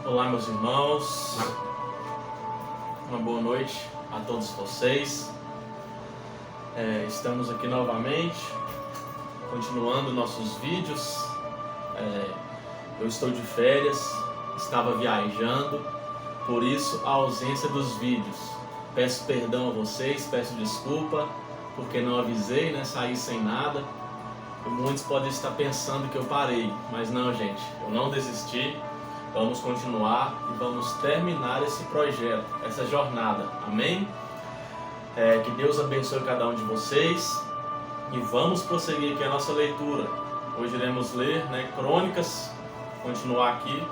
Olá, meus irmãos, uma boa noite a todos vocês. Estamos aqui novamente, continuando nossos vídeos. Eu estou de férias, estava viajando, por isso a ausência dos vídeos. Peço perdão a vocês, peço desculpa, porque não avisei, saí sem nada. Muitos podem estar pensando que eu parei, mas não, gente, eu não desisti. Vamos continuar e vamos terminar esse projeto, essa jornada, amém? Que Deus abençoe cada um de vocês e vamos prosseguir aqui a nossa leitura. Hoje iremos ler Crônicas, continuar aqui,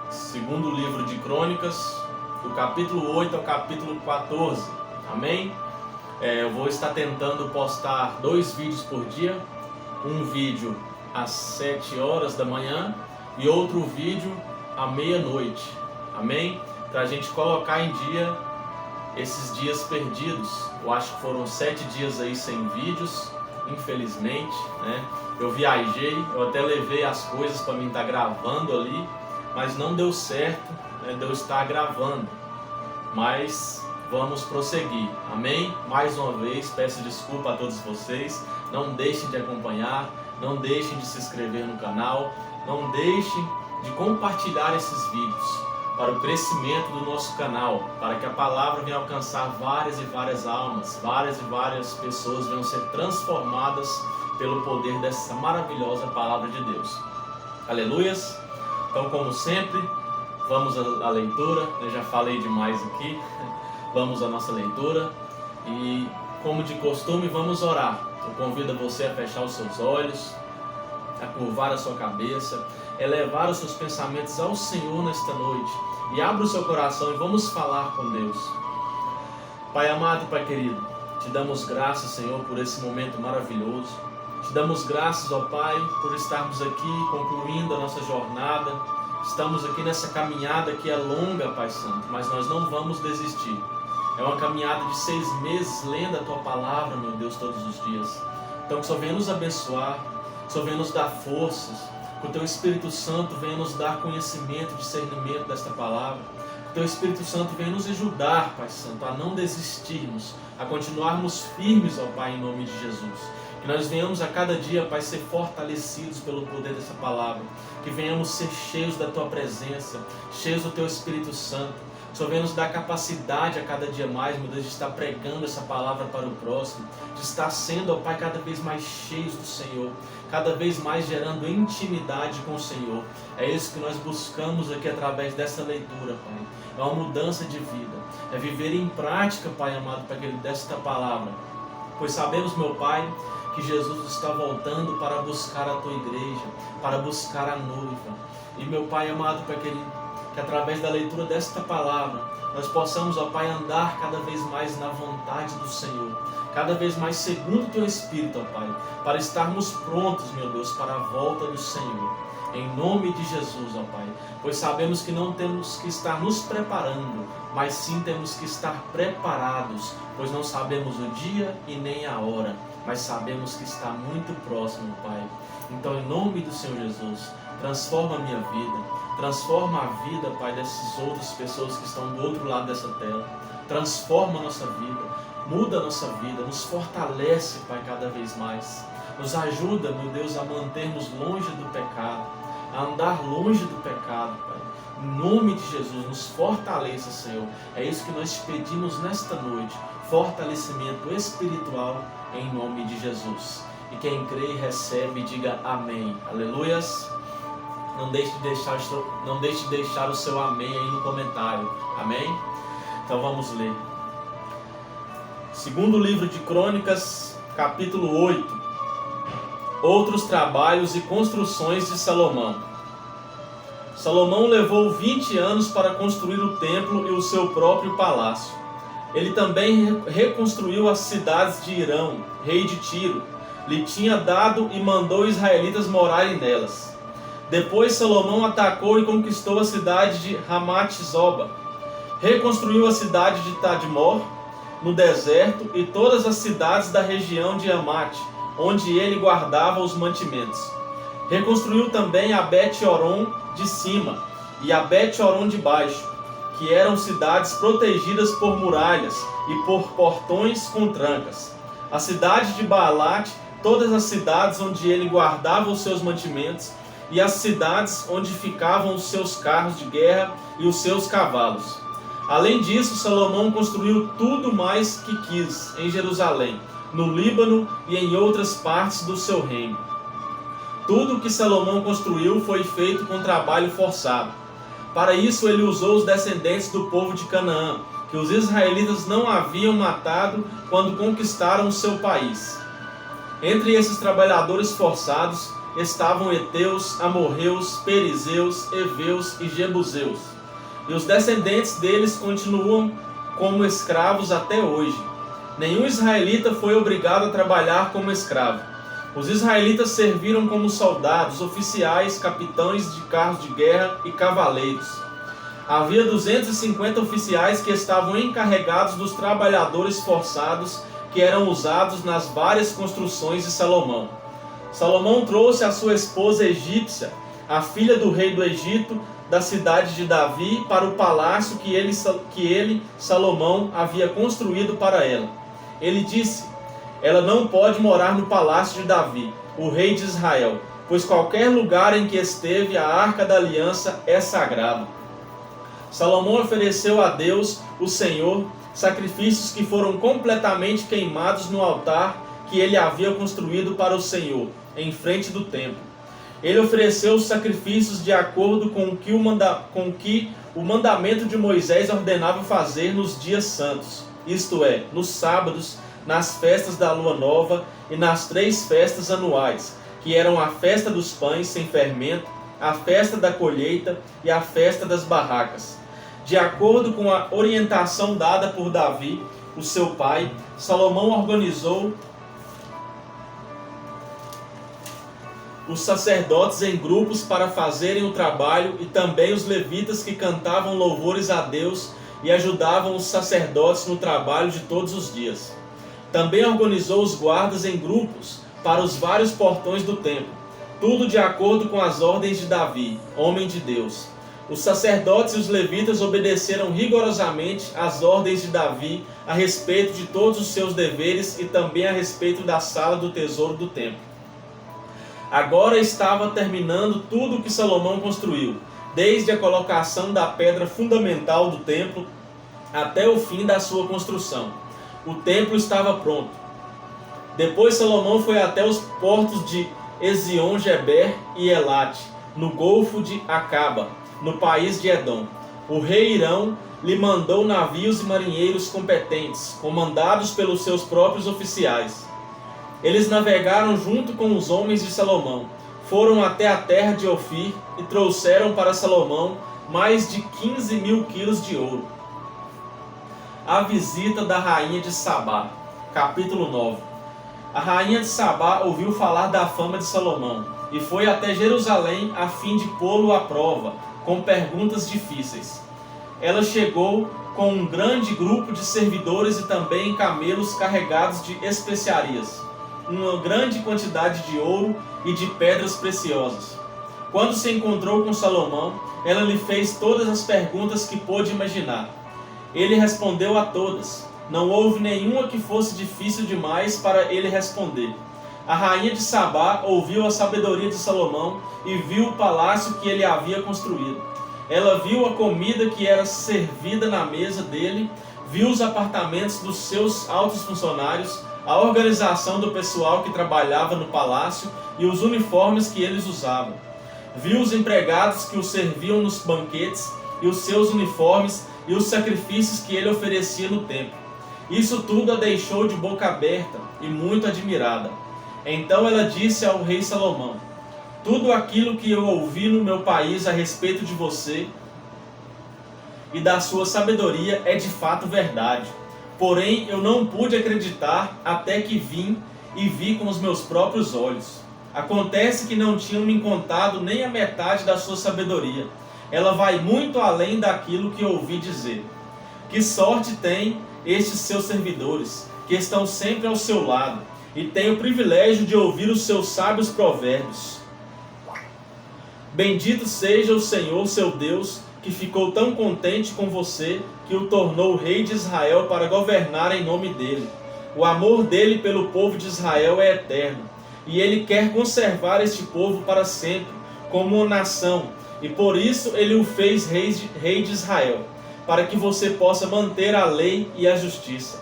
segundo livro de Crônicas, do capítulo 8 ao capítulo 14, amém? Eu vou estar tentando postar 2 vídeos por dia, um vídeo às 7 horas da manhã e outro vídeo à meia-noite, amém? Para a gente colocar em dia esses dias perdidos. Eu acho que foram 7 dias aí sem vídeos, infelizmente, Eu viajei, eu até levei as coisas para mim estar gravando ali, mas não deu certo, de eu estar gravando. Mas vamos prosseguir, amém? Mais uma vez, peço desculpa a todos vocês. Não deixem de acompanhar, não deixem de se inscrever no canal, não deixem de compartilhar esses vídeos para o crescimento do nosso canal, para que a palavra venha alcançar várias e várias almas, várias e várias pessoas venham ser transformadas pelo poder dessa maravilhosa palavra de Deus. Aleluias! Então, como sempre, vamos à leitura. Eu já falei demais aqui. Vamos à nossa leitura e, como de costume, vamos orar. Eu convido você a fechar os seus olhos, a curvar a sua cabeça, elevar os seus pensamentos ao Senhor nesta noite e abra o seu coração e vamos falar com Deus. Pai amado e Pai querido, te damos graças, Senhor, por esse momento maravilhoso. Te damos graças, ó Pai, por estarmos aqui concluindo a nossa jornada. Estamos aqui nessa caminhada que é longa, Pai Santo, mas nós não vamos desistir. É uma caminhada de 6 meses lendo a Tua Palavra, meu Deus, todos os dias. Então que só venha nos abençoar, que só venha nos dar forças, que o Teu Espírito Santo venha nos dar conhecimento, discernimento desta palavra. Que o Teu Espírito Santo venha nos ajudar, Pai Santo, a não desistirmos, a continuarmos firmes, ó Pai, em nome de Jesus. Que nós venhamos a cada dia, Pai, ser fortalecidos pelo poder dessa palavra. Que venhamos ser cheios da Tua presença, cheios do Teu Espírito Santo. Só venha nos dar capacidade a cada dia mais, meu Deus, de estar pregando essa palavra para o próximo, de estar sendo, ó Pai, cada vez mais cheios do Senhor, cada vez mais gerando intimidade com o Senhor. É isso que nós buscamos aqui através dessa leitura, Pai. É uma mudança de vida, é viver em prática, Pai amado, Pai querido, desta palavra. Pois sabemos, meu Pai, que Jesus está voltando para buscar a Tua igreja, para buscar a noiva. E, meu Pai amado, Pai querido, que através da leitura desta palavra, nós possamos, ó Pai, andar cada vez mais na vontade do Senhor, cada vez mais segundo o Teu Espírito, ó Pai, para estarmos prontos, meu Deus, para a volta do Senhor, em nome de Jesus, ó Pai, pois sabemos que não temos que estar nos preparando, mas sim temos que estar preparados, pois não sabemos o dia e nem a hora, mas sabemos que está muito próximo, Pai. Então, em nome do Senhor Jesus, transforma a minha vida, transforma a vida, Pai, dessas outras pessoas que estão do outro lado dessa tela. Transforma a nossa vida, muda a nossa vida, nos fortalece, Pai, cada vez mais. Nos ajuda, meu Deus, a mantermos longe do pecado, a andar longe do pecado, Pai. Em nome de Jesus, nos fortaleça, Senhor. É isso que nós te pedimos nesta noite, fortalecimento espiritual em nome de Jesus. E quem crê e recebe, diga amém. Aleluias. Não deixe de deixar o seu amém aí no comentário. Amém? Então vamos ler. Segundo livro de Crônicas, capítulo 8. Outros trabalhos e construções de Salomão. Salomão levou 20 anos para construir o templo e o seu próprio palácio. Ele também reconstruiu as cidades de Irão, rei de Tiro. Lhe tinha dado e mandou os israelitas morarem nelas. Depois Salomão atacou e conquistou a cidade de Ramat-Zoba. Reconstruiu a cidade de Tadmor, no deserto, e todas as cidades da região de Amate, onde ele guardava os mantimentos. Reconstruiu também a Bet-Horon de cima, e a Bet-horon de baixo, que eram cidades protegidas por muralhas e por portões com trancas. A cidade de Baalat, todas as cidades onde ele guardava os seus mantimentos, e as cidades onde ficavam os seus carros de guerra e os seus cavalos. Além disso, Salomão construiu tudo mais que quis em Jerusalém, no Líbano e em outras partes do seu reino. Tudo o que Salomão construiu foi feito com trabalho forçado. Para isso ele usou os descendentes do povo de Canaã, que os israelitas não haviam matado quando conquistaram o seu país. Entre esses trabalhadores forçados estavam heteus, amorreus, perizeus, heveus e jebuseus. E os descendentes deles continuam como escravos até hoje. Nenhum israelita foi obrigado a trabalhar como escravo. Os israelitas serviram como soldados, oficiais, capitães de carros de guerra e cavaleiros. Havia 250 oficiais que estavam encarregados dos trabalhadores forçados que eram usados nas várias construções de Salomão. Salomão trouxe a sua esposa egípcia, a filha do rei do Egito, da cidade de Davi, para o palácio que ele, Salomão, havia construído para ela. Ele disse: ela não pode morar no palácio de Davi, o rei de Israel, pois qualquer lugar em que esteve a arca da aliança é sagrado. Salomão ofereceu a Deus, o Senhor, sacrifícios que foram completamente queimados no altar que ele havia construído para o Senhor, em frente do templo. Ele ofereceu os sacrifícios de acordo com o que o mandamento de Moisés ordenava fazer nos dias santos, isto é, nos sábados, nas festas da lua nova e nas 3 festas anuais, que eram a festa dos pães sem fermento, a festa da colheita e a festa das barracas. De acordo com a orientação dada por Davi, o seu pai, Salomão organizou os sacerdotes em grupos para fazerem o trabalho e também os levitas que cantavam louvores a Deus e ajudavam os sacerdotes no trabalho de todos os dias. Também organizou os guardas em grupos para os vários portões do templo, tudo de acordo com as ordens de Davi, homem de Deus. Os sacerdotes e os levitas obedeceram rigorosamente às ordens de Davi a respeito de todos os seus deveres e também a respeito da sala do tesouro do templo. Agora estava terminando tudo o que Salomão construiu, desde a colocação da pedra fundamental do templo até o fim da sua construção. O templo estava pronto. Depois Salomão foi até os portos de Ezion-Geber e Elate, no Golfo de Acaba, no país de Edom. O rei Irão lhe mandou navios e marinheiros competentes, comandados pelos seus próprios oficiais. Eles navegaram junto com os homens de Salomão, foram até a terra de Ofir e trouxeram para Salomão mais de 15.000 quilos de ouro. A visita da rainha de Sabá. Capítulo 9. A rainha de Sabá ouviu falar da fama de Salomão e foi até Jerusalém a fim de pô-lo à prova, com perguntas difíceis. Ela chegou com um grande grupo de servidores e também camelos carregados de especiarias, uma grande quantidade de ouro e de pedras preciosas. Quando se encontrou com Salomão, ela lhe fez todas as perguntas que pôde imaginar. Ele respondeu a todas. Não houve nenhuma que fosse difícil demais para ele responder. A rainha de Sabá ouviu a sabedoria de Salomão e viu o palácio que ele havia construído. Ela viu a comida que era servida na mesa dele, viu os apartamentos dos seus altos funcionários, a organização do pessoal que trabalhava no palácio e os uniformes que eles usavam. Viu os empregados que o serviam nos banquetes e os seus uniformes e os sacrifícios que ele oferecia no templo. Isso tudo a deixou de boca aberta e muito admirada. Então ela disse ao rei Salomão: tudo aquilo que eu ouvi no meu país a respeito de você e da sua sabedoria é de fato verdade. Porém, eu não pude acreditar até que vim e vi com os meus próprios olhos. Acontece que não tinham me contado nem a metade da sua sabedoria. Ela vai muito além daquilo que ouvi dizer. Que sorte tem estes seus servidores, que estão sempre ao seu lado, e têm o privilégio de ouvir os seus sábios provérbios. Bendito seja o Senhor, seu Deus, que ficou tão contente com você, que o tornou rei de Israel para governar em nome dele. O amor dele pelo povo de Israel é eterno, e ele quer conservar este povo para sempre, como uma nação, e por isso ele o fez rei de Israel, para que você possa manter a lei e a justiça.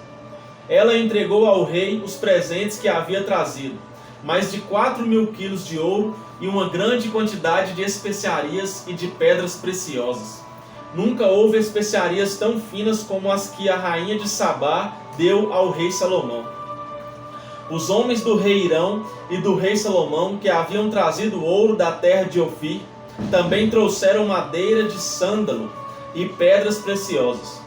Ela entregou ao rei os presentes que havia trazido, mais de 4.000 quilos de ouro e uma grande quantidade de especiarias e de pedras preciosas. Nunca houve especiarias tão finas como as que a rainha de Sabá deu ao rei Salomão. Os homens do rei Hirão e do rei Salomão, que haviam trazido ouro da terra de Ofir, também trouxeram madeira de sândalo e pedras preciosas.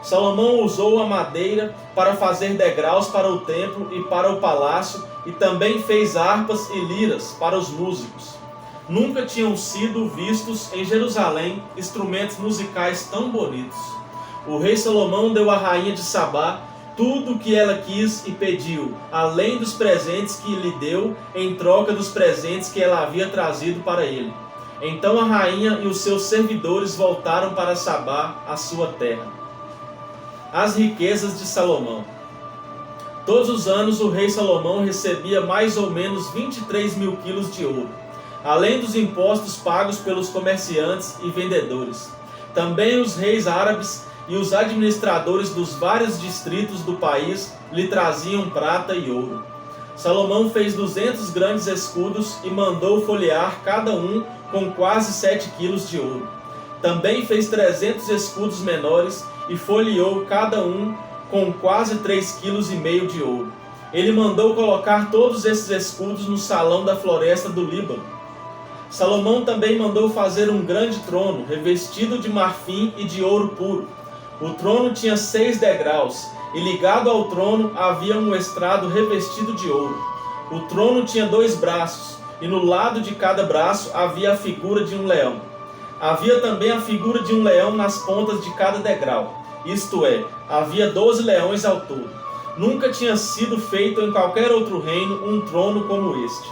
Salomão usou a madeira para fazer degraus para o templo e para o palácio, e também fez harpas e liras para os músicos. Nunca tinham sido vistos em Jerusalém instrumentos musicais tão bonitos. O rei Salomão deu à rainha de Sabá tudo o que ela quis e pediu, além dos presentes que lhe deu, em troca dos presentes que ela havia trazido para ele. Então a rainha e os seus servidores voltaram para Sabá, a sua terra. As riquezas de Salomão. Todos os anos o rei Salomão recebia mais ou menos 23.000 quilos de ouro, além dos impostos pagos pelos comerciantes e vendedores. Também os reis árabes e os administradores dos vários distritos do país lhe traziam prata e ouro. Salomão fez 200 grandes escudos e mandou folhear cada um com quase 7 quilos de ouro. Também fez 300 escudos menores e folheou cada um com quase 3,5 kg de ouro. Ele mandou colocar todos esses escudos no salão da floresta do Líbano. Salomão também mandou fazer um grande trono, revestido de marfim e de ouro puro. O trono tinha 6 degraus, e ligado ao trono havia um estrado revestido de ouro. O trono tinha 2 braços, e no lado de cada braço havia a figura de um leão. Havia também a figura de um leão nas pontas de cada degrau. Isto é, havia 12 leões ao todo. Nunca tinha sido feito em qualquer outro reino um trono como este.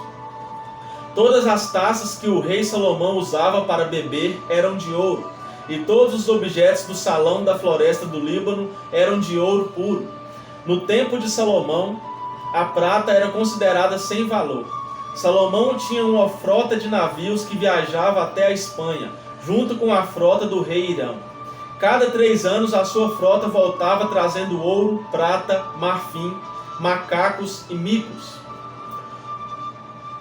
Todas as taças que o rei Salomão usava para beber eram de ouro, e todos os objetos do salão da floresta do Líbano eram de ouro puro. No tempo de Salomão, a prata era considerada sem valor. Salomão tinha uma frota de navios que viajava até a Espanha, junto com a frota do rei Hirão. Cada 3 anos a sua frota voltava trazendo ouro, prata, marfim, macacos e micos.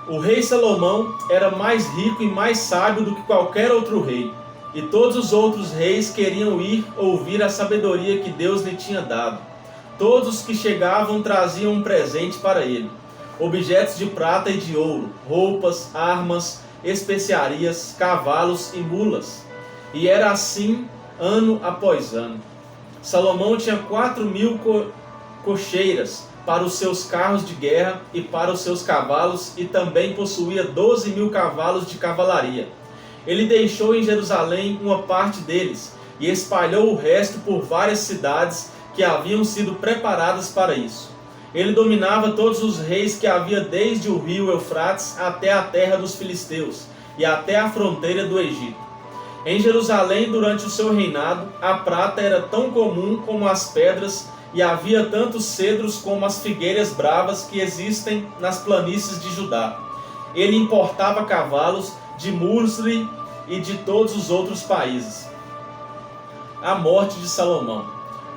O rei Salomão era mais rico e mais sábio do que qualquer outro rei, e todos os outros reis queriam ir ouvir a sabedoria que Deus lhe tinha dado. Todos os que chegavam traziam um presente para ele: objetos de prata e de ouro, roupas, armas, especiarias, cavalos e mulas. E era assim ano após ano. Salomão tinha 4.000 cocheiras para os seus carros de guerra e para os seus cavalos, e também possuía 12.000 cavalos de cavalaria. Ele deixou em Jerusalém uma parte deles e espalhou o resto por várias cidades que haviam sido preparadas para isso. Ele dominava todos os reis que havia desde o rio Eufrates até a terra dos filisteus e até a fronteira do Egito. Em Jerusalém, durante o seu reinado, a prata era tão comum como as pedras, e havia tantos cedros como as figueiras bravas que existem nas planícies de Judá. Ele importava cavalos de Musri e de todos os outros países. A morte de Salomão.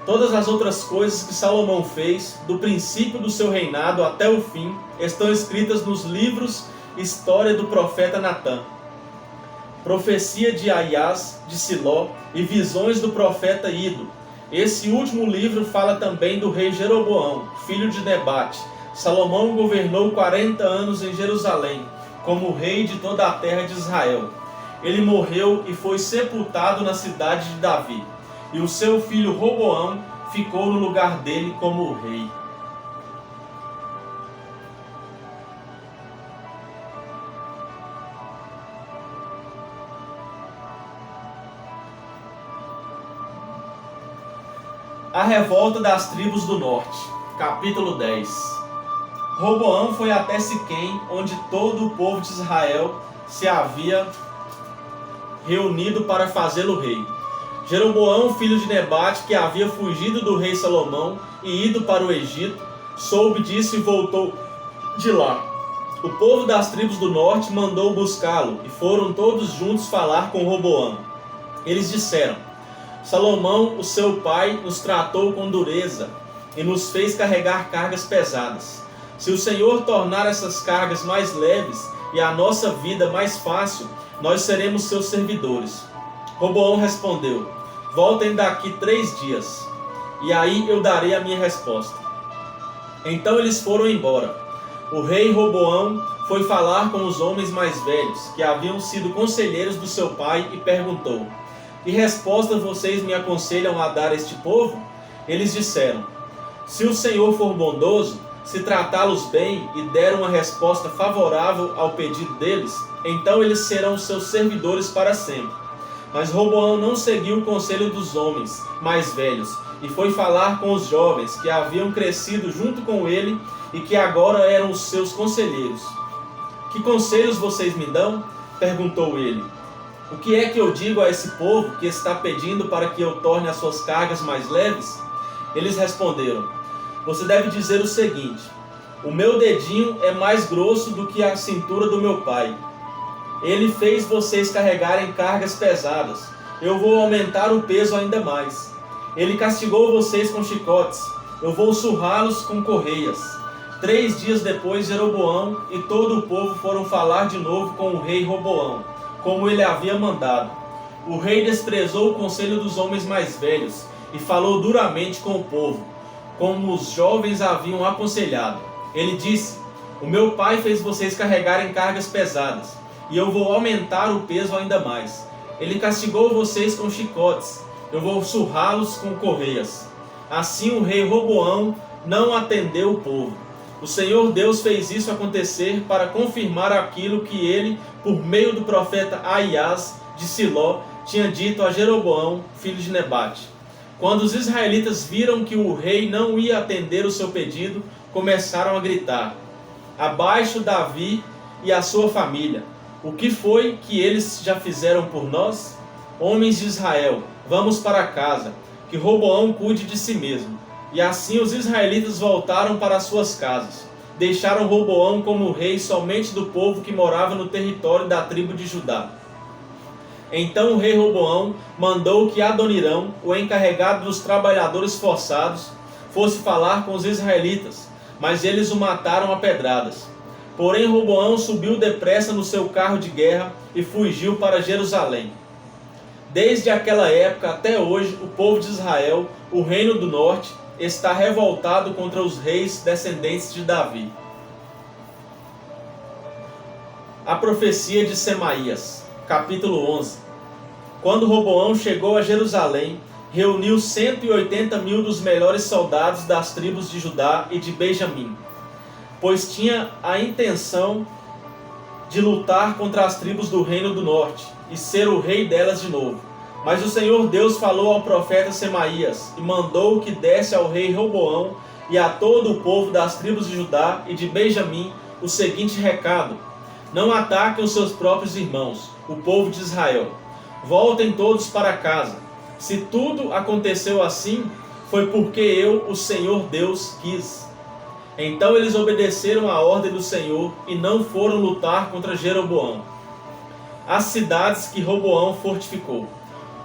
Todas as outras coisas que Salomão fez, do princípio do seu reinado até o fim, estão escritas nos livros História do profeta Natã, Profecia de Aias, de Siló e Visões do profeta Ido. Esse último livro fala também do rei Jeroboão, filho de Nebate. Salomão governou 40 anos em Jerusalém, como rei de toda a terra de Israel. Ele morreu e foi sepultado na cidade de Davi, e o seu filho Roboão ficou no lugar dele como rei. A revolta das tribos do norte. Capítulo 10. Roboão foi até Siquém, onde todo o povo de Israel se havia reunido para fazê-lo rei. Jeroboão, filho de Nebate, que havia fugido do rei Salomão e ido para o Egito, soube disso e voltou de lá. O povo das tribos do norte mandou buscá-lo, e foram todos juntos falar com Roboão. Eles disseram: Salomão, o seu pai, nos tratou com dureza e nos fez carregar cargas pesadas. Se o Senhor tornar essas cargas mais leves e a nossa vida mais fácil, nós seremos seus servidores. Roboão respondeu: voltem daqui 3 dias, e aí eu darei a minha resposta. Então eles foram embora. O rei Roboão foi falar com os homens mais velhos, que haviam sido conselheiros do seu pai, e perguntou: que resposta vocês me aconselham a dar a este povo? Eles disseram: se o Senhor for bondoso, se tratá-los bem e der uma resposta favorável ao pedido deles, então eles serão seus servidores para sempre. Mas Roboão não seguiu o conselho dos homens mais velhos e foi falar com os jovens que haviam crescido junto com ele e que agora eram os seus conselheiros. Que conselhos vocês me dão? Perguntou ele. O que é que eu digo a esse povo que está pedindo para que eu torne as suas cargas mais leves? Eles responderam: você deve dizer o seguinte: o meu dedinho é mais grosso do que a cintura do meu pai. Ele fez vocês carregarem cargas pesadas. Eu vou aumentar o peso ainda mais. Ele castigou vocês com chicotes. Eu vou surrá-los com correias. 3 dias depois, Jeroboão e todo o povo foram falar de novo com o rei Roboão, como ele havia mandado. O rei desprezou o conselho dos homens mais velhos e falou duramente com o povo, como os jovens haviam aconselhado. Ele disse: o meu pai fez vocês carregarem cargas pesadas, e eu vou aumentar o peso ainda mais. Ele castigou vocês com chicotes, eu vou surrá-los com correias. Assim o rei Roboão não atendeu o povo. O Senhor Deus fez isso acontecer para confirmar aquilo que ele, por meio do profeta Aias de Siló, tinha dito a Jeroboão, filho de Nebate. Quando os israelitas viram que o rei não ia atender o seu pedido, começaram a gritar: abaixo Davi e a sua família! O que foi que eles já fizeram por nós? Homens de Israel, vamos para casa, que Roboão cuide de si mesmo. E assim os israelitas voltaram para suas casas. Deixaram Roboão como rei somente do povo que morava no território da tribo de Judá. Então o rei Roboão mandou que Adonirão, o encarregado dos trabalhadores forçados, fosse falar com os israelitas, mas eles o mataram a pedradas. Porém Roboão subiu depressa no seu carro de guerra e fugiu para Jerusalém. Desde aquela época até hoje, o povo de Israel, o reino do norte, está revoltado contra os reis descendentes de Davi. A profecia de Semaías, capítulo 11. Quando Roboão chegou a Jerusalém, reuniu 180.000 dos melhores soldados das tribos de Judá e de Benjamim, pois tinha a intenção de lutar contra as tribos do reino do norte e ser o rei delas de novo. Mas o Senhor Deus falou ao profeta Semaías e mandou que desse ao rei Roboão e a todo o povo das tribos de Judá e de Benjamim o seguinte recado: não ataquem os seus próprios irmãos, o povo de Israel. Voltem todos para casa. Se tudo aconteceu assim, foi porque eu, o Senhor Deus, quis. Então eles obedeceram à ordem do Senhor e não foram lutar contra Jeroboão. As cidades que Roboão fortificou.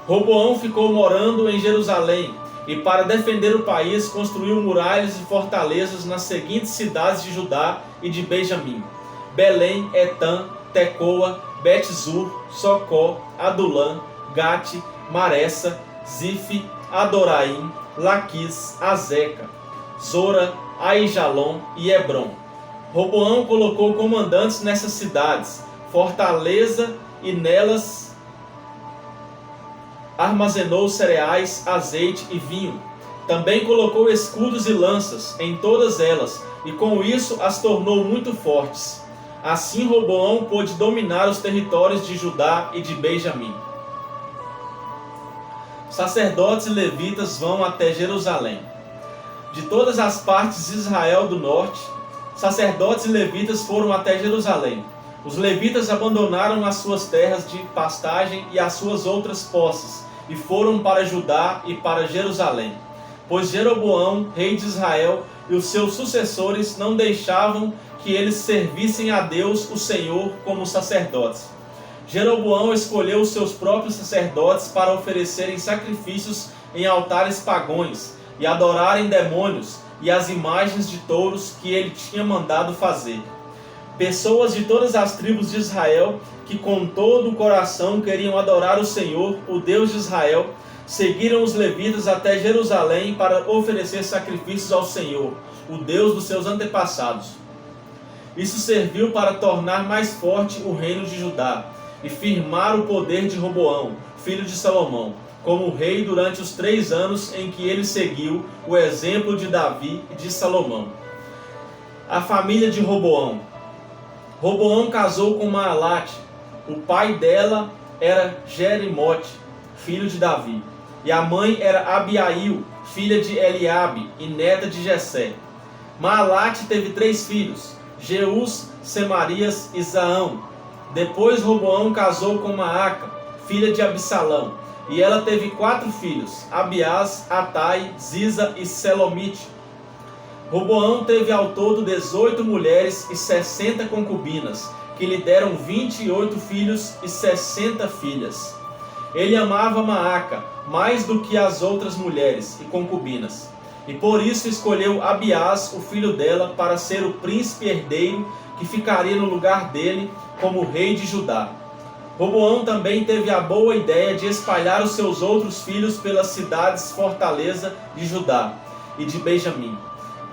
Roboão ficou morando em Jerusalém e, para defender o país, construiu muralhas e fortalezas nas seguintes cidades de Judá e de Benjamim: Belém, Etã, Tecoa, Bet-zur, Socó, Adulã, Gate, Maressa, Zife, Adoraim, Laquis, Azeca, Zora, Aijalon e Hebron. Roboão colocou comandantes nessas cidades, fortaleza, e nelas armazenou cereais, azeite e vinho. Também colocou escudos e lanças em todas elas, e com isso as tornou muito fortes. Assim Roboão pôde dominar os territórios de Judá e de Benjamim. Sacerdotes e levitas vão até Jerusalém. De todas as partes de Israel do norte, sacerdotes e levitas foram até Jerusalém. Os levitas abandonaram as suas terras de pastagem e as suas outras posses, e foram para Judá e para Jerusalém. Pois Jeroboão, rei de Israel, e os seus sucessores não deixavam que eles servissem a Deus, o Senhor, como sacerdotes. Jeroboão escolheu os seus próprios sacerdotes para oferecerem sacrifícios em altares pagãos e adorarem demônios e as imagens de touros que ele tinha mandado fazer. Pessoas de todas as tribos de Israel, que com todo o coração queriam adorar o Senhor, o Deus de Israel, seguiram os levitas até Jerusalém para oferecer sacrifícios ao Senhor, o Deus dos seus antepassados. Isso serviu para tornar mais forte o reino de Judá e firmar o poder de Roboão, filho de Salomão, como rei durante os 3 anos em que ele seguiu o exemplo de Davi e de Salomão. A família de Roboão. Roboão casou com Maalate. O pai dela era Jerimote, filho de Davi, e a mãe era Abiail, filha de Eliabe e neta de Jessé. Maalate teve 3 filhos, Jeus, Semarias e Zaão. Depois Roboão casou com Maaca, filha de Absalão, e ela teve 4 filhos, Abiás, Atai, Ziza e Selomite. Roboão teve ao todo 18 mulheres e 60 concubinas, que lhe deram 28 filhos e 60 filhas. Ele amava Maaca mais do que as outras mulheres e concubinas, e por isso escolheu Abiás, o filho dela, para ser o príncipe herdeiro que ficaria no lugar dele como rei de Judá. Roboão também teve a boa ideia de espalhar os seus outros filhos pelas cidades fortaleza de Judá e de Benjamim.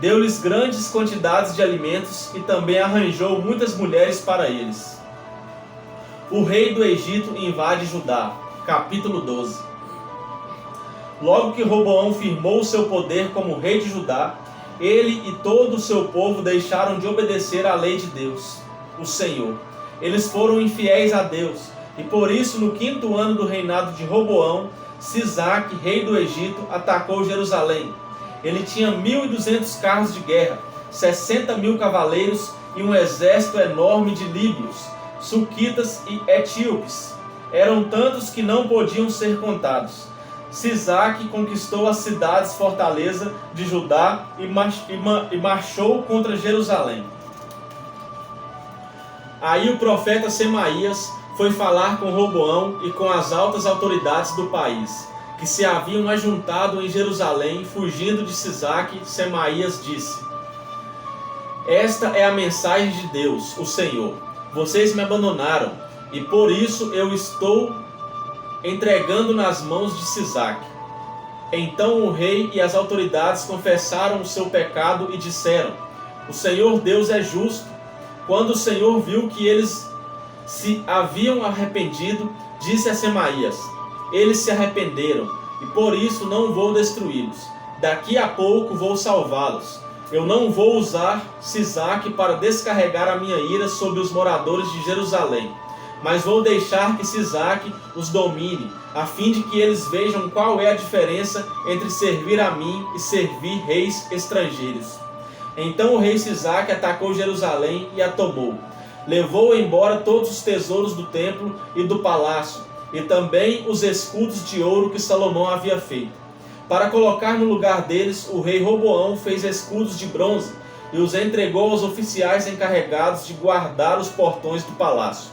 Deu-lhes grandes quantidades de alimentos e também arranjou muitas mulheres para eles. O rei do Egito invade Judá. Capítulo 12. Logo que Roboão firmou seu poder como rei de Judá, ele e todo o seu povo deixaram de obedecer à lei de Deus, o Senhor. Eles foram infiéis a Deus, e por isso no 5º ano do reinado de Roboão, Sisaque, rei do Egito, atacou Jerusalém. Ele tinha 1.200 carros de guerra, 60.000 cavaleiros e um exército enorme de líbios, suquitas e etíopes. Eram tantos que não podiam ser contados. Sisaque conquistou as cidades fortaleza de Judá e marchou contra Jerusalém. Aí o profeta Semaías foi falar com Roboão e com as altas autoridades do país, que se haviam ajuntado em Jerusalém, fugindo de Sisaque. Semaías disse: Esta é a mensagem de Deus, o Senhor. Vocês me abandonaram, e por isso eu estou entregando nas mãos de Sisaque. Então o rei e as autoridades confessaram o seu pecado e disseram: O Senhor Deus é justo. Quando o Senhor viu que eles se haviam arrependido, disse a Semaías: Eles se arrependeram, e por isso não vou destruí-los. Daqui a pouco vou salvá-los. Eu não vou usar Sisaque para descarregar a minha ira sobre os moradores de Jerusalém, mas vou deixar que Sisaque os domine, a fim de que eles vejam qual é a diferença entre servir a mim e servir reis estrangeiros. Então o rei Sisaque atacou Jerusalém e a tomou. Levou embora todos os tesouros do templo e do palácio, e também os escudos de ouro que Salomão havia feito. Para colocar no lugar deles, o rei Roboão fez escudos de bronze e os entregou aos oficiais encarregados de guardar os portões do palácio.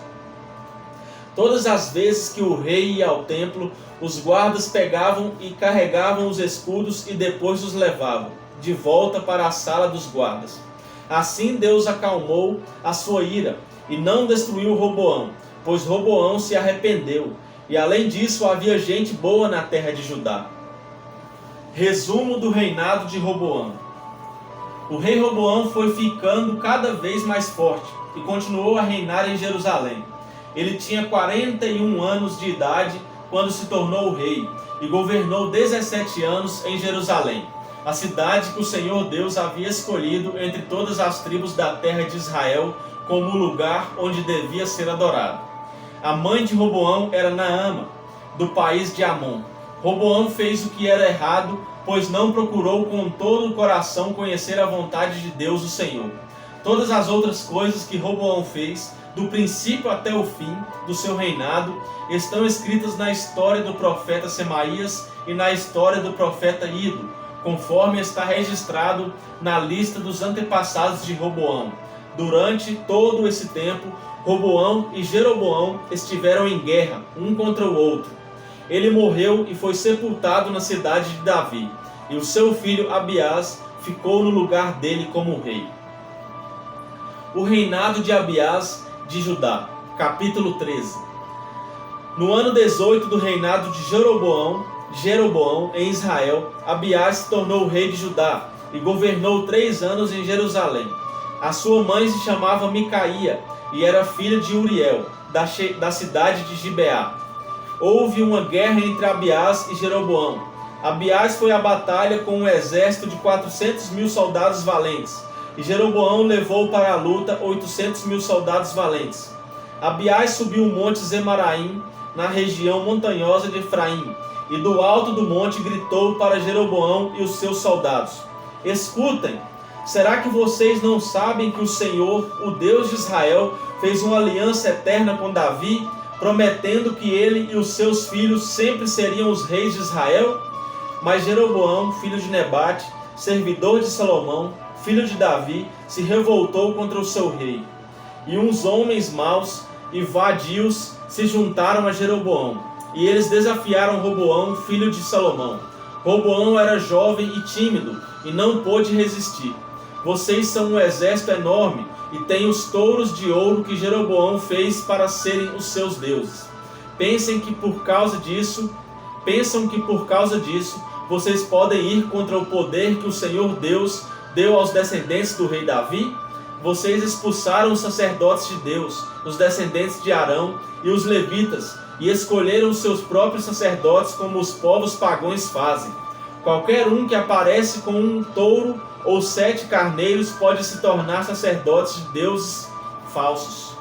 Todas as vezes que o rei ia ao templo, os guardas pegavam e carregavam os escudos e depois os levavam de volta para a sala dos guardas. Assim Deus acalmou a sua ira e não destruiu Roboão, pois Roboão se arrependeu, e além disso havia gente boa na terra de Judá. Resumo do reinado de Roboão. O rei Roboão foi ficando cada vez mais forte e continuou a reinar em Jerusalém. Ele tinha 41 anos de idade quando se tornou rei e governou 17 anos em Jerusalém, a cidade que o Senhor Deus havia escolhido entre todas as tribos da terra de Israel como o lugar onde devia ser adorado. A mãe de Roboão era Naama, do país de Amon. Roboão fez o que era errado, pois não procurou com todo o coração conhecer a vontade de Deus, o Senhor. Todas as outras coisas que Roboão fez do princípio até o fim do seu reinado, estão escritas na história do profeta Semaías e na história do profeta Ido, conforme está registrado na lista dos antepassados de Roboão. Durante todo esse tempo, Roboão e Jeroboão estiveram em guerra, um contra o outro. Ele morreu e foi sepultado na cidade de Davi, e o seu filho Abiás ficou no lugar dele como rei. O reinado de Abiás de Judá, capítulo 13. No ano 18 do reinado de Jeroboão em Israel, Abiás se tornou rei de Judá e governou 3 anos em Jerusalém. A sua mãe se chamava Micaía e era filha de Uriel, da cidade de Gibeá. Houve uma guerra entre Abiás e Jeroboão. Abiás foi à batalha com um exército de 400.000 soldados valentes, e Jeroboão levou para a luta 800.000 soldados valentes. Abiás subiu o monte Zemaraim, na região montanhosa de Efraim, e do alto do monte gritou para Jeroboão e os seus soldados: Escutem! Será que vocês não sabem que o Senhor, o Deus de Israel, fez uma aliança eterna com Davi, prometendo que ele e os seus filhos sempre seriam os reis de Israel? Mas Jeroboão, filho de Nebate, servidor de Salomão, filho de Davi, se revoltou contra o seu rei. E uns homens maus e vadios se juntaram a Jeroboão, e eles desafiaram Roboão, filho de Salomão. Roboão era jovem e tímido, e não pôde resistir. Vocês são um exército enorme, e têm os touros de ouro que Jeroboão fez para serem os seus deuses. Pensam que por causa disso, vocês podem ir contra o poder que o Senhor Deus deu aos descendentes do rei Davi? Vocês expulsaram os sacerdotes de Deus, os descendentes de Arão e os levitas, e escolheram os seus próprios sacerdotes como os povos pagãos fazem. Qualquer um que aparece com um touro ou 7 carneiros pode se tornar sacerdotes de deuses falsos.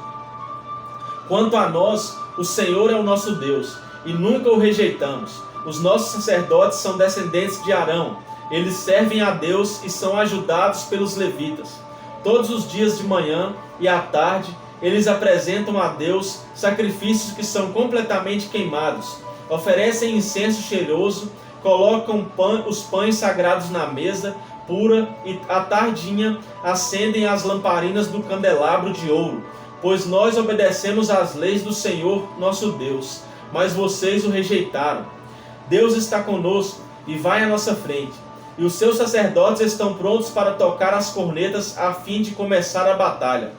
Quanto a nós, o Senhor é o nosso Deus, e nunca o rejeitamos. Os nossos sacerdotes são descendentes de Arão. Eles servem a Deus e são ajudados pelos levitas. Todos os dias de manhã e à tarde, eles apresentam a Deus sacrifícios que são completamente queimados. Oferecem incenso cheiroso, colocam os pães sagrados na mesa pura e à tardinha acendem as lamparinas do candelabro de ouro, pois nós obedecemos às leis do Senhor nosso Deus, mas vocês o rejeitaram. Deus está conosco e vai à nossa frente, e os seus sacerdotes estão prontos para tocar as cornetas a fim de começar a batalha.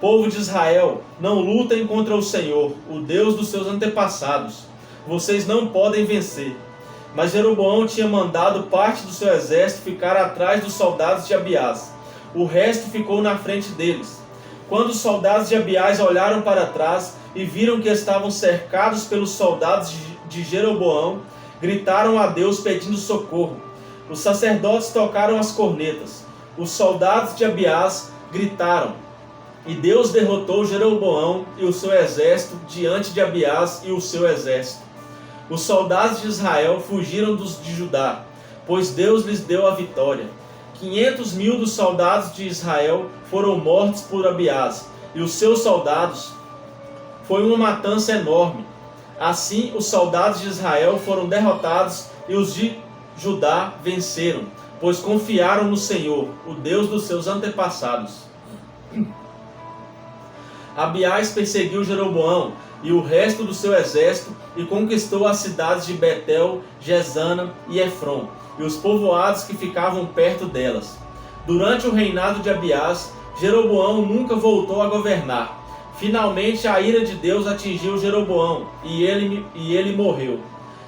Povo de Israel, não lutem contra o Senhor, o Deus dos seus antepassados. Vocês não podem vencer. Mas Jeroboão tinha mandado parte do seu exército ficar atrás dos soldados de Abiás. O resto ficou na frente deles. Quando os soldados de Abiás olharam para trás e viram que estavam cercados pelos soldados de Jeroboão, gritaram a Deus pedindo socorro. Os sacerdotes tocaram as cornetas. Os soldados de Abiás gritaram. E Deus derrotou Jeroboão e o seu exército diante de Abiás e o seu exército. Os soldados de Israel fugiram dos de Judá, pois Deus lhes deu a vitória. 500.000 dos soldados de Israel foram mortos por Abiás e os seus soldados. Foi uma matança enorme. Assim, os soldados de Israel foram derrotados e os de Judá venceram, pois confiaram no Senhor, o Deus dos seus antepassados. Abiás perseguiu Jeroboão e o resto do seu exército e conquistou as cidades de Betel, Gesana e Efron, e os povoados que ficavam perto delas. Durante o reinado de Abiás, Jeroboão nunca voltou a governar. Finalmente a ira de Deus atingiu Jeroboão, e ele morreu.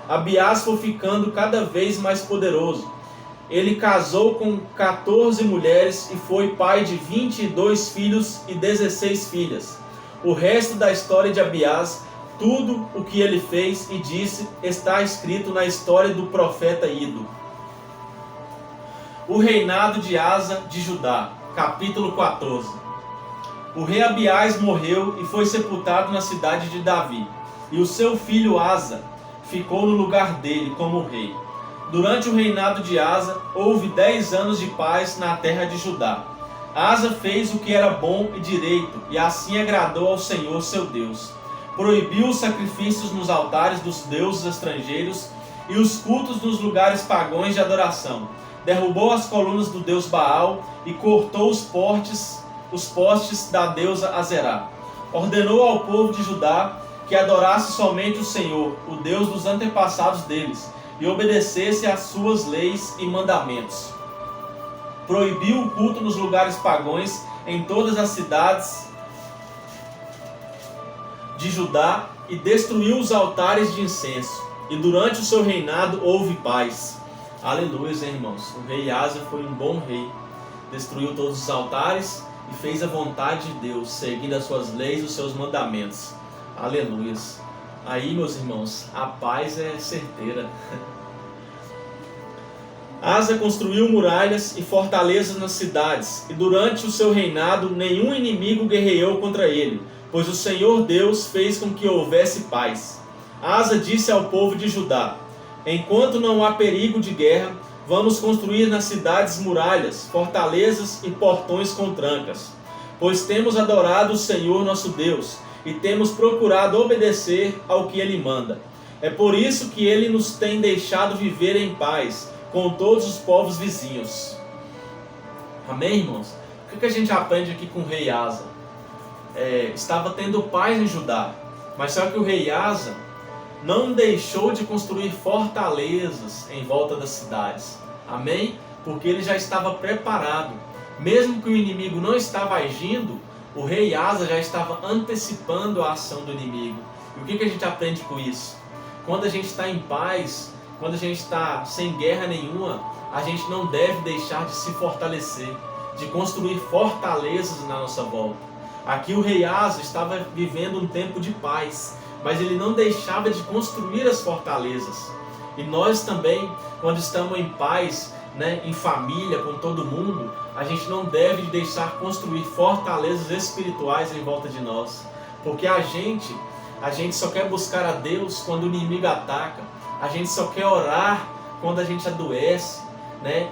Abiás foi ficando cada vez mais poderoso. Ele casou com 14 mulheres e foi pai de 22 filhos e 16 filhas. O resto da história de Abiás, tudo o que ele fez e disse, está escrito na história do profeta Ido. O reinado de Asa de Judá, capítulo 14. O rei Abiás morreu e foi sepultado na cidade de Davi, e o seu filho Asa ficou no lugar dele como rei. Durante o reinado de Asa, houve 10 anos de paz na terra de Judá. Asa fez o que era bom e direito, e assim agradou ao Senhor seu Deus. Proibiu os sacrifícios nos altares dos deuses estrangeiros e os cultos nos lugares pagãos de adoração. Derrubou as colunas do deus Baal e cortou os postes da deusa Azerá. Ordenou ao povo de Judá que adorasse somente o Senhor, o Deus dos antepassados deles, e obedecesse às suas leis e mandamentos. Proibiu o culto nos lugares pagãos em todas as cidades de Judá e destruiu os altares de incenso. E durante o seu reinado houve paz. Aleluia, irmãos. O rei Asa foi um bom rei. Destruiu todos os altares e fez a vontade de Deus, seguindo as suas leis e os seus mandamentos. Aleluia. Aí, meus irmãos, a paz é certeira. Asa construiu muralhas e fortalezas nas cidades, e durante o seu reinado nenhum inimigo guerreou contra ele, pois o Senhor Deus fez com que houvesse paz. Asa disse ao povo de Judá: enquanto não há perigo de guerra, vamos construir nas cidades muralhas, fortalezas e portões com trancas, pois temos adorado o Senhor nosso Deus, e temos procurado obedecer ao que Ele manda. É por isso que Ele nos tem deixado viver em paz com todos os povos vizinhos. Amém, irmãos? O que a gente aprende aqui com o rei Asa? Estava tendo paz em Judá, mas só que o rei Asa não deixou de construir fortalezas em volta das cidades. Amém? Porque ele já estava preparado. Mesmo que o inimigo não estava agindo, o rei Asa já estava antecipando a ação do inimigo. E o que a gente aprende com isso? Quando a gente está em paz, quando a gente está sem guerra nenhuma, a gente não deve deixar de se fortalecer, de construir fortalezas na nossa volta. Aqui o rei Asa estava vivendo um tempo de paz, mas ele não deixava de construir as fortalezas. E nós também, quando estamos em paz, em família, com todo mundo, a gente não deve deixar construir fortalezas espirituais em volta de nós. Porque a gente só quer buscar a Deus quando o inimigo ataca. A gente só quer orar quando a gente adoece,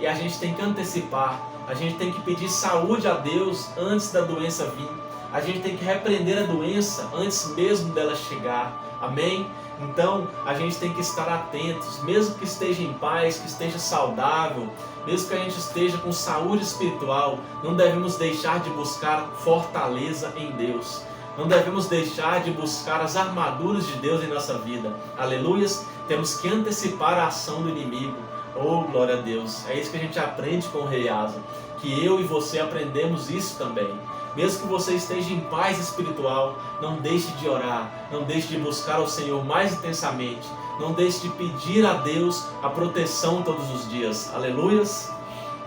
E a gente tem que antecipar. A gente tem que pedir saúde a Deus antes da doença vir. A gente tem que repreender a doença antes mesmo dela chegar. Amém? Então, a gente tem que estar atentos, mesmo que esteja em paz, que esteja saudável, mesmo que a gente esteja com saúde espiritual, não devemos deixar de buscar fortaleza em Deus. Não devemos deixar de buscar as armaduras de Deus em nossa vida. Aleluias! Temos que antecipar a ação do inimigo. Oh, glória a Deus! É isso que a gente aprende com o rei Asa. Que eu e você aprendemos isso também. Mesmo que você esteja em paz espiritual, não deixe de orar, não deixe de buscar ao Senhor mais intensamente, não deixe de pedir a Deus a proteção todos os dias. Aleluias!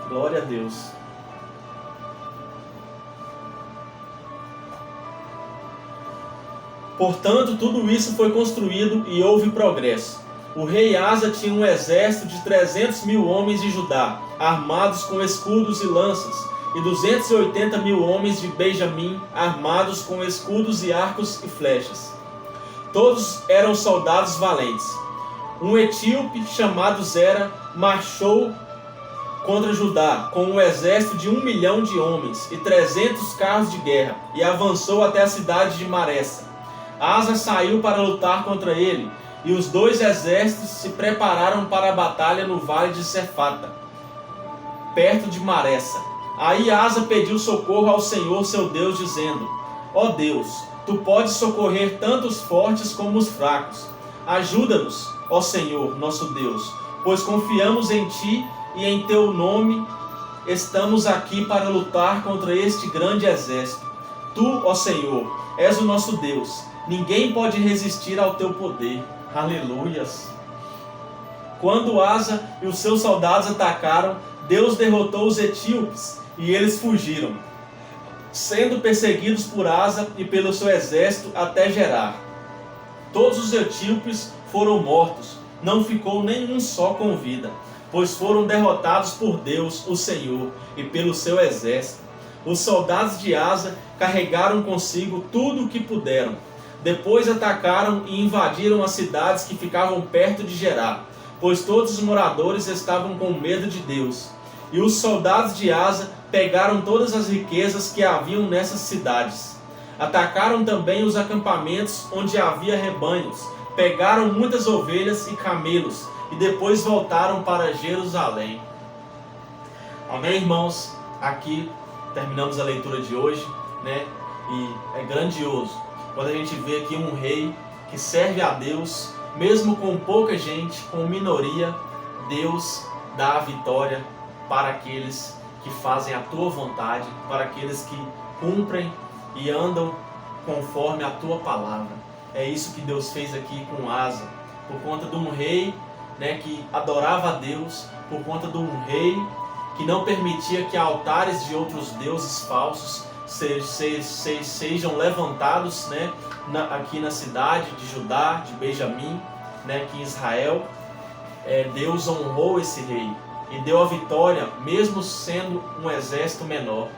Glória a Deus! Portanto, tudo isso foi construído e houve progresso. O rei Asa tinha um exército de 300.000 homens de Judá, armados com escudos e lanças, e 280.000 homens de Benjamim, armados com escudos e arcos e flechas. Todos eram soldados valentes. Um etíope chamado Zera marchou contra Judá com um exército de 1 milhão de homens e 300 carros de guerra, e avançou até a cidade de Maressa. Asa saiu para lutar contra ele, e os dois exércitos se prepararam para a batalha no vale de Cefata, perto de Maressa. Aí Asa pediu socorro ao Senhor seu Deus, dizendo: ó Deus, tu podes socorrer tanto os fortes como os fracos. Ajuda-nos, ó Senhor, nosso Deus, pois confiamos em ti e em teu nome estamos aqui para lutar contra este grande exército. Tu, ó Senhor, és o nosso Deus. Ninguém pode resistir ao teu poder. Aleluias! Quando Asa e os seus soldados atacaram, Deus derrotou os etíopes e eles fugiram, sendo perseguidos por Asa e pelo seu exército até Gerar. Todos os etíopes foram mortos, não ficou nenhum só com vida, pois foram derrotados por Deus, o Senhor, e pelo seu exército. Os soldados de Asa carregaram consigo tudo o que puderam. Depois atacaram e invadiram as cidades que ficavam perto de Gerar, pois todos os moradores estavam com medo de Deus. E os soldados de Asa pegaram todas as riquezas que haviam nessas cidades. Atacaram também os acampamentos onde havia rebanhos, pegaram muitas ovelhas e camelos, e depois voltaram para Jerusalém. Amém, irmãos? Aqui terminamos a leitura de hoje, né? E é grandioso quando a gente vê aqui um rei que serve a Deus, mesmo com pouca gente, com minoria. Deus dá a vitória para aqueles que fazem a tua vontade, para aqueles que cumprem e andam conforme a tua palavra. É isso que Deus fez aqui com Asa, por conta de um rei, né, que adorava a Deus, por conta de um rei que não permitia que altares de outros deuses falsos sejam levantados, né, aqui na cidade de Judá, de Benjamim, né, aqui em Israel. Deus honrou esse rei e deu a vitória, mesmo sendo um exército menor.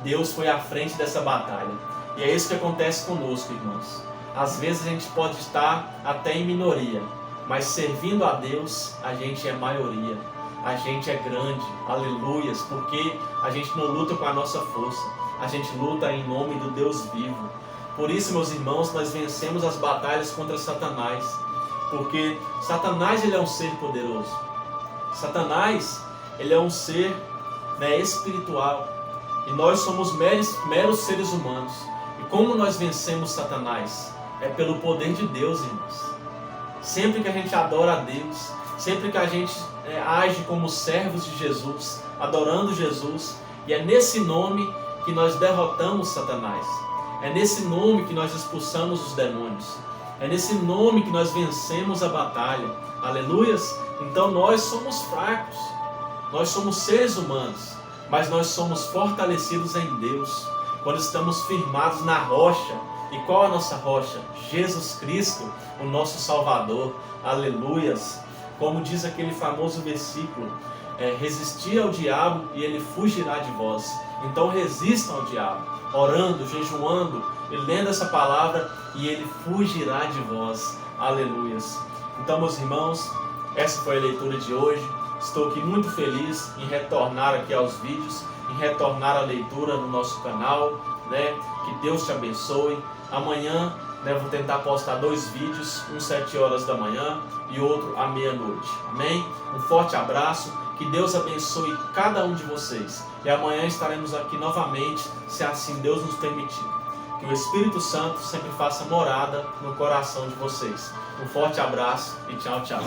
Deus foi à frente dessa batalha. E é isso que acontece conosco, irmãos. Às vezes a gente pode estar até em minoria, mas servindo a Deus, a gente é maioria. A gente é grande, aleluias, porque a gente não luta com a nossa força, a gente luta em nome do Deus vivo. Por isso, meus irmãos, nós vencemos as batalhas contra Satanás, porque Satanás, ele é um ser poderoso. Satanás, ele é um ser, né, espiritual, e nós somos meros seres humanos. E como nós vencemos Satanás? É pelo poder de Deus, irmãos. Sempre que a gente adora a Deus, sempre que a gente age como servos de Jesus, adorando Jesus, e é nesse nome que nós derrotamos Satanás. É nesse nome que nós expulsamos os demônios. É nesse nome que nós vencemos a batalha. Aleluias! Então nós somos fracos, nós somos seres humanos, mas nós somos fortalecidos em Deus, quando estamos firmados na rocha. E qual a nossa rocha? Jesus Cristo, o nosso Salvador. Aleluias! Como diz aquele famoso versículo, resistir ao diabo e ele fugirá de vós. Então resistam ao diabo, orando, jejuando e lendo essa palavra, e ele fugirá de vós. Aleluias! Então, meus irmãos, essa foi a leitura de hoje. Estou aqui muito feliz em retornar aqui aos vídeos, em retornar à leitura no nosso canal, né? Que Deus te abençoe. Amanhã, né, vou tentar postar 2 vídeos, um 7 horas da manhã e outro à meia-noite. Amém? Um forte abraço, que Deus abençoe cada um de vocês. E amanhã estaremos aqui novamente, se assim Deus nos permitir. Que o Espírito Santo sempre faça morada no coração de vocês. Um forte abraço e tchau, tchau.